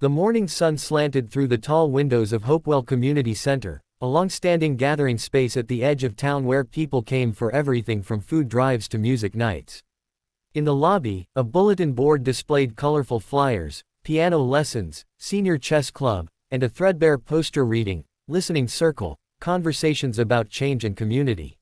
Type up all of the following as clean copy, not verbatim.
The morning sun slanted through the tall windows of Hopewell Community Center, a long-standing gathering space at the edge of town where people came for everything from food drives to music nights. In the lobby, a bulletin board displayed colorful flyers, piano lessons, senior chess club, and a threadbare poster reading, Listening Circle, Conversations about Change and Community.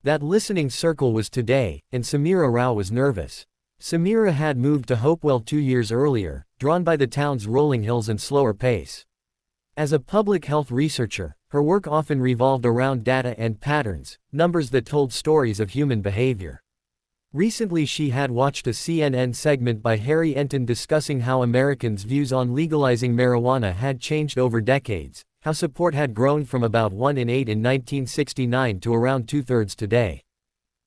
That listening circle was today, and Samira Rao was nervous. Samira had moved to Hopewell 2 years earlier, drawn by the town's rolling hills and slower pace. As a public health researcher, her work often revolved around data and patterns, numbers that told stories of human behavior. Recently she had watched a CNN segment by Harry Enton discussing how Americans' views on legalizing marijuana had changed over decades, how support had grown from about 1 in 8 in 1969 to around 2/3 today.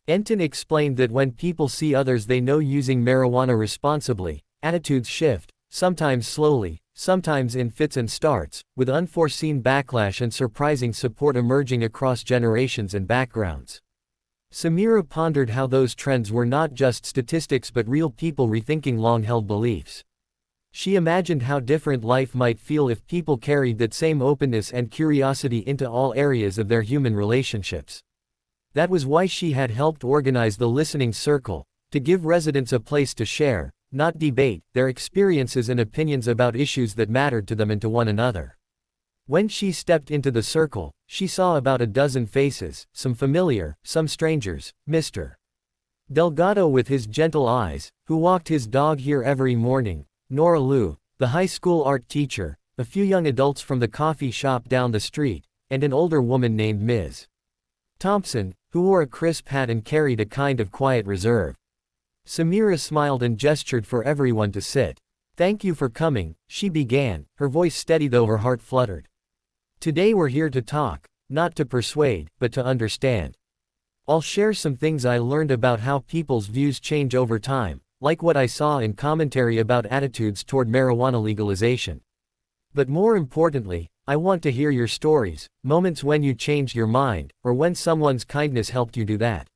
Enton explained that when people see others they know using marijuana responsibly, attitudes shift, sometimes slowly, sometimes in fits and starts, with unforeseen backlash and surprising support emerging across generations and backgrounds. Samira pondered how those trends were not just statistics but real people rethinking long-held beliefs. She imagined how different life might feel if people carried that same openness and curiosity into all areas of their human relationships. That was why she had helped organize the Listening Circle, to give residents a place to share, not debate, their experiences and opinions about issues that mattered to them and to one another. When she stepped into the circle, she saw about a dozen faces, some familiar, some strangers. Mr. Delgado with his gentle eyes, who walked his dog here every morning, Nora Liu, the high school art teacher, a few young adults from the coffee shop down the street, and an older woman named Ms. Thompson, who wore a crisp hat and carried a kind of quiet reserve. Samira smiled and gestured for everyone to sit. "Thank you for coming," she began, her voice steady though her heart fluttered. "Today we're here to talk, not to persuade, but to understand. I'll share some things I learned about how people's views change over time, like what I saw in commentary about attitudes toward marijuana legalization. But more importantly, I want to hear your stories, moments when you changed your mind, or when someone's kindness helped you do that."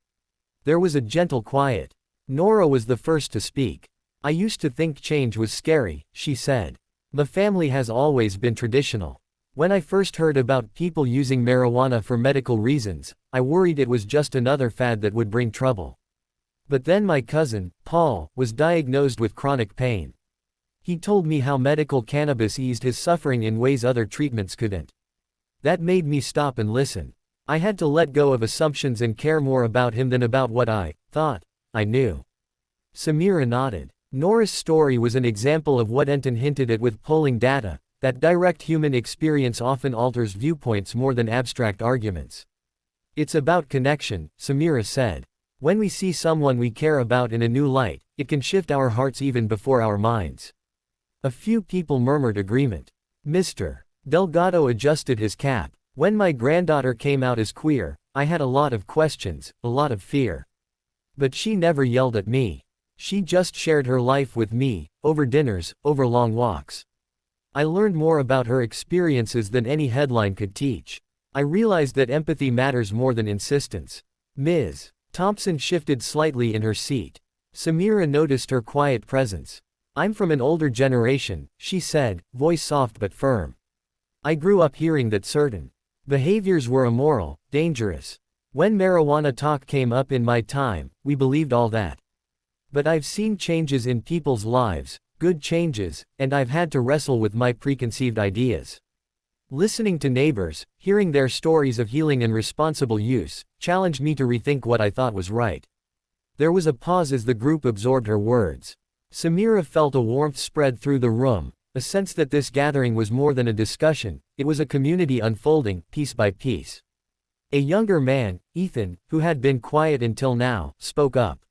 There was a gentle quiet. Nora was the first to speak. "I used to think change was scary," she said. "The family has always been traditional. When I first heard about people using marijuana for medical reasons, I worried it was just another fad that would bring trouble. But then my cousin, Paul, was diagnosed with chronic pain. He told me how medical cannabis eased his suffering in ways other treatments couldn't. That made me stop and listen. I had to let go of assumptions and care more about him than about what I thought I knew." Samira nodded. Nora's story was an example of what Enton hinted at with polling data, that direct human experience often alters viewpoints more than abstract arguments. "It's about connection," Samira said. "When we see someone we care about in a new light, it can shift our hearts even before our minds." A few people murmured agreement. Mr. Delgado adjusted his cap. "When my granddaughter came out as queer, I had a lot of questions, a lot of fear. But she never yelled at me. She just shared her life with me, over dinners, over long walks. I learned more about her experiences than any headline could teach. I realized that empathy matters more than insistence." Ms. Thompson shifted slightly in her seat. Samira noticed her quiet presence. "I'm from an older generation," she said, voice soft but firm. "I grew up hearing that certain behaviors were immoral, dangerous. When marijuana talk came up in my time, we believed all that. But I've seen changes in people's lives, good changes, and I've had to wrestle with my preconceived ideas. Listening to neighbors, hearing their stories of healing and responsible use, challenged me to rethink what I thought was right." There was a pause as the group absorbed her words. Samira felt a warmth spread through the room, a sense that this gathering was more than a discussion, it was a community unfolding, piece by piece. A younger man, Ethan, who had been quiet until now, spoke up.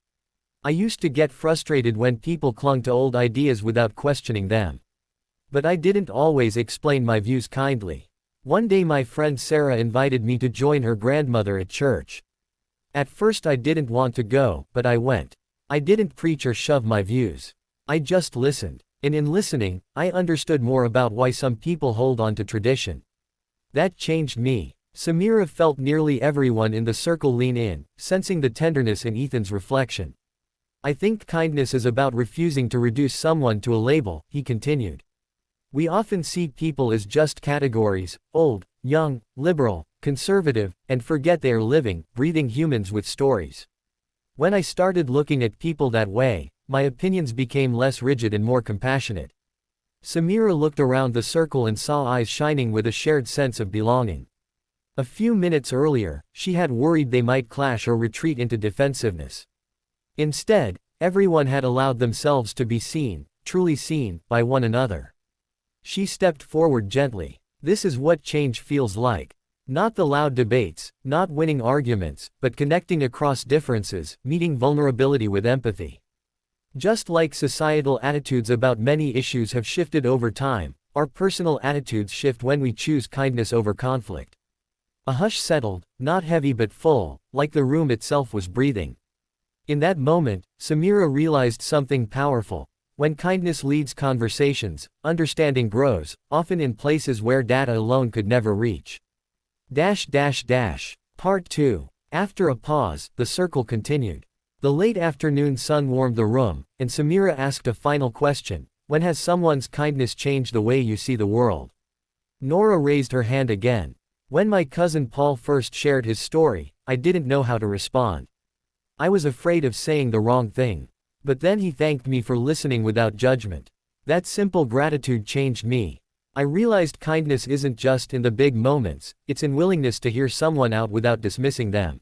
"I used to get frustrated when people clung to old ideas without questioning them. But I didn't always explain my views kindly. One day my friend Sarah invited me to join her grandmother at church. At first I didn't want to go, but I went. I didn't preach or shove my views. I just listened. And in listening, I understood more about why some people hold on to tradition. That changed me." Samira felt nearly everyone in the circle lean in, sensing the tenderness in Ethan's reflection. "I think kindness is about refusing to reduce someone to a label," he continued. We often see people as just categories: old, young, liberal, conservative, and forget they are living, breathing humans with stories. When I started looking at people that way, my opinions became less rigid and more compassionate. Samira looked around the circle and saw eyes shining with a shared sense of belonging. A few minutes earlier, she had worried they might clash or retreat into defensiveness. Instead, everyone had allowed themselves to be seen, truly seen, by one another. She stepped forward gently. This is what change feels like. Not the loud debates, not winning arguments, but connecting across differences, meeting vulnerability with empathy. Just like societal attitudes about many issues have shifted over time, our personal attitudes shift when we choose kindness over conflict. A hush settled, not heavy but full, like the room itself was breathing. In that moment, Samira realized something powerful. When kindness leads conversations, understanding grows, often in places where data alone could never reach. Part 2. After a pause, the circle continued. The late afternoon sun warmed the room, and Samira asked a final question: when has someone's kindness changed the way you see the world? Nora raised her hand again. When my cousin Paul first shared his story, I didn't know how to respond. I was afraid of saying the wrong thing. But then he thanked me for listening without judgment. That simple gratitude changed me. I realized kindness isn't just in the big moments, it's in willingness to hear someone out without dismissing them.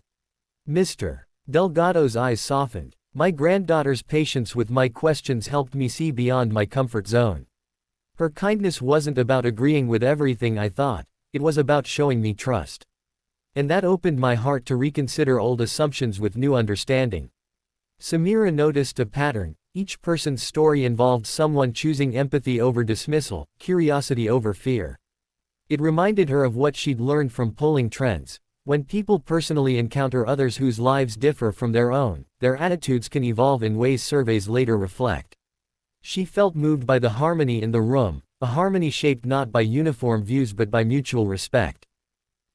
Mr. Delgado's eyes softened. My granddaughter's patience with my questions helped me see beyond my comfort zone. Her kindness wasn't about agreeing with everything I thought, it was about showing me trust. And that opened my heart to reconsider old assumptions with new understanding. Samira noticed a pattern. Each person's story involved someone choosing empathy over dismissal, curiosity over fear. It reminded her of what she'd learned from polling trends. When people personally encounter others whose lives differ from their own, their attitudes can evolve in ways surveys later reflect. She felt moved by the harmony in the room, a harmony shaped not by uniform views but by mutual respect.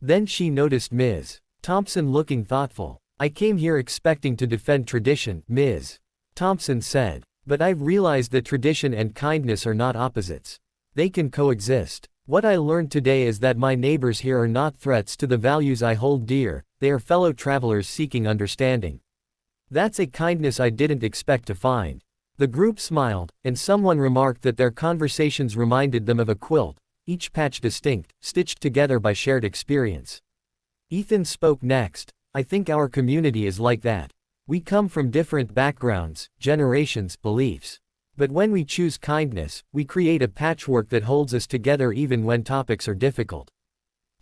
Then she noticed Ms. Thompson looking thoughtful. I came here expecting to defend tradition, Ms. Thompson said. But I've realized that tradition and kindness are not opposites. They can coexist. What I learned today is that my neighbors here are not threats to the values I hold dear, they are fellow travelers seeking understanding. That's a kindness I didn't expect to find. The group smiled, and someone remarked that their conversations reminded them of a quilt, each patch distinct, stitched together by shared experience. Ethan spoke next. I think our community is like that. We come from different backgrounds, generations, beliefs. But when we choose kindness, we create a patchwork that holds us together even when topics are difficult.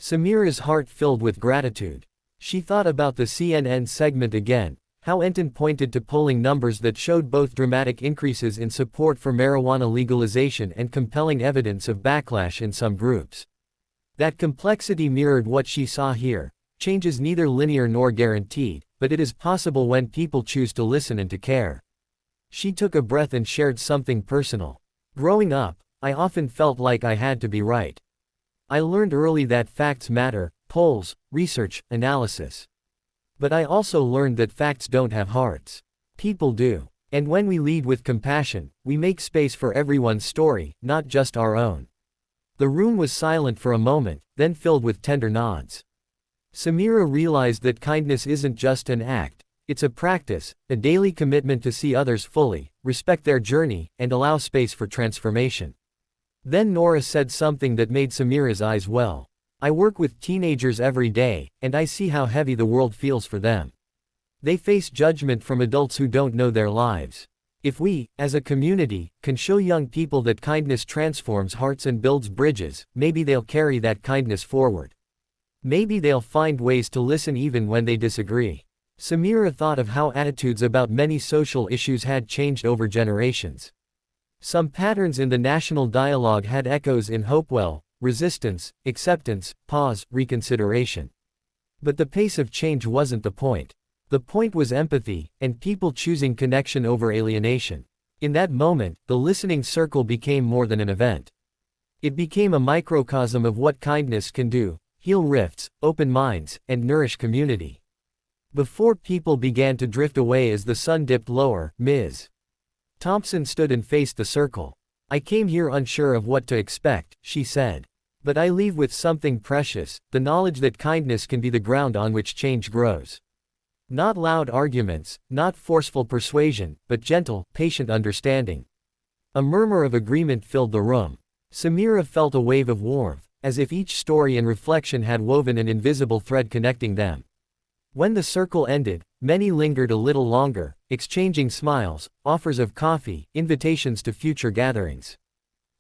Samira's heart filled with gratitude. She thought about the CNN segment again, how Enton pointed to polling numbers that showed both dramatic increases in support for marijuana legalization and compelling evidence of backlash in some groups. That complexity mirrored what she saw here. Change is neither linear nor guaranteed, but it is possible when people choose to listen and to care. She took a breath and shared something personal. Growing up, I often felt like I had to be right. I learned early that facts matter, polls, research, analysis. But I also learned that facts don't have hearts. People do. And when we lead with compassion, we make space for everyone's story, not just our own. The room was silent for a moment, then filled with tender nods. Samira realized that kindness isn't just an act. It's a practice, a daily commitment to see others fully, respect their journey, and allow space for transformation. Then Nora said something that made Samira's eyes well. I work with teenagers every day, and I see how heavy the world feels for them. They face judgment from adults who don't know their lives. If we, as a community, can show young people that kindness transforms hearts and builds bridges, maybe they'll carry that kindness forward. Maybe they'll find ways to listen even when they disagree. Samira thought of how attitudes about many social issues had changed over generations. Some patterns in the national dialogue had echoes in Hopewell: resistance, acceptance, pause, reconsideration. But the pace of change wasn't the point. The point was empathy, and people choosing connection over alienation. In that moment, the listening circle became more than an event. It became a microcosm of what kindness can do: heal rifts, open minds, and nourish community. Before people began to drift away as the sun dipped lower, Ms. Thompson stood and faced the circle. I came here unsure of what to expect, she said. But I leave with something precious, the knowledge that kindness can be the ground on which change grows. Not loud arguments, not forceful persuasion, but gentle, patient understanding. A murmur of agreement filled the room. Samira felt a wave of warmth, as if each story and reflection had woven an invisible thread connecting them. When the circle ended, many lingered a little longer, exchanging smiles, offers of coffee, invitations to future gatherings.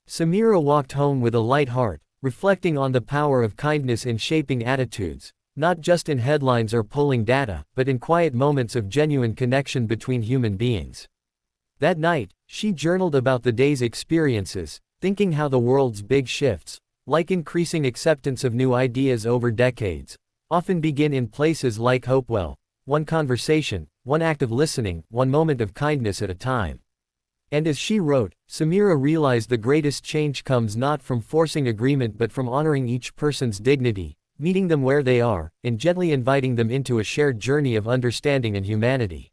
Samira walked home with a light heart, reflecting on the power of kindness in shaping attitudes, not just in headlines or polling data, but in quiet moments of genuine connection between human beings. That night, she journaled about the day's experiences, thinking how the world's big shifts, like increasing acceptance of new ideas over decades, often begin in places like Hopewell, one conversation, one act of listening, one moment of kindness at a time. And as she wrote, Samira realized the greatest change comes not from forcing agreement but from honoring each person's dignity, meeting them where they are, and gently inviting them into a shared journey of understanding and humanity.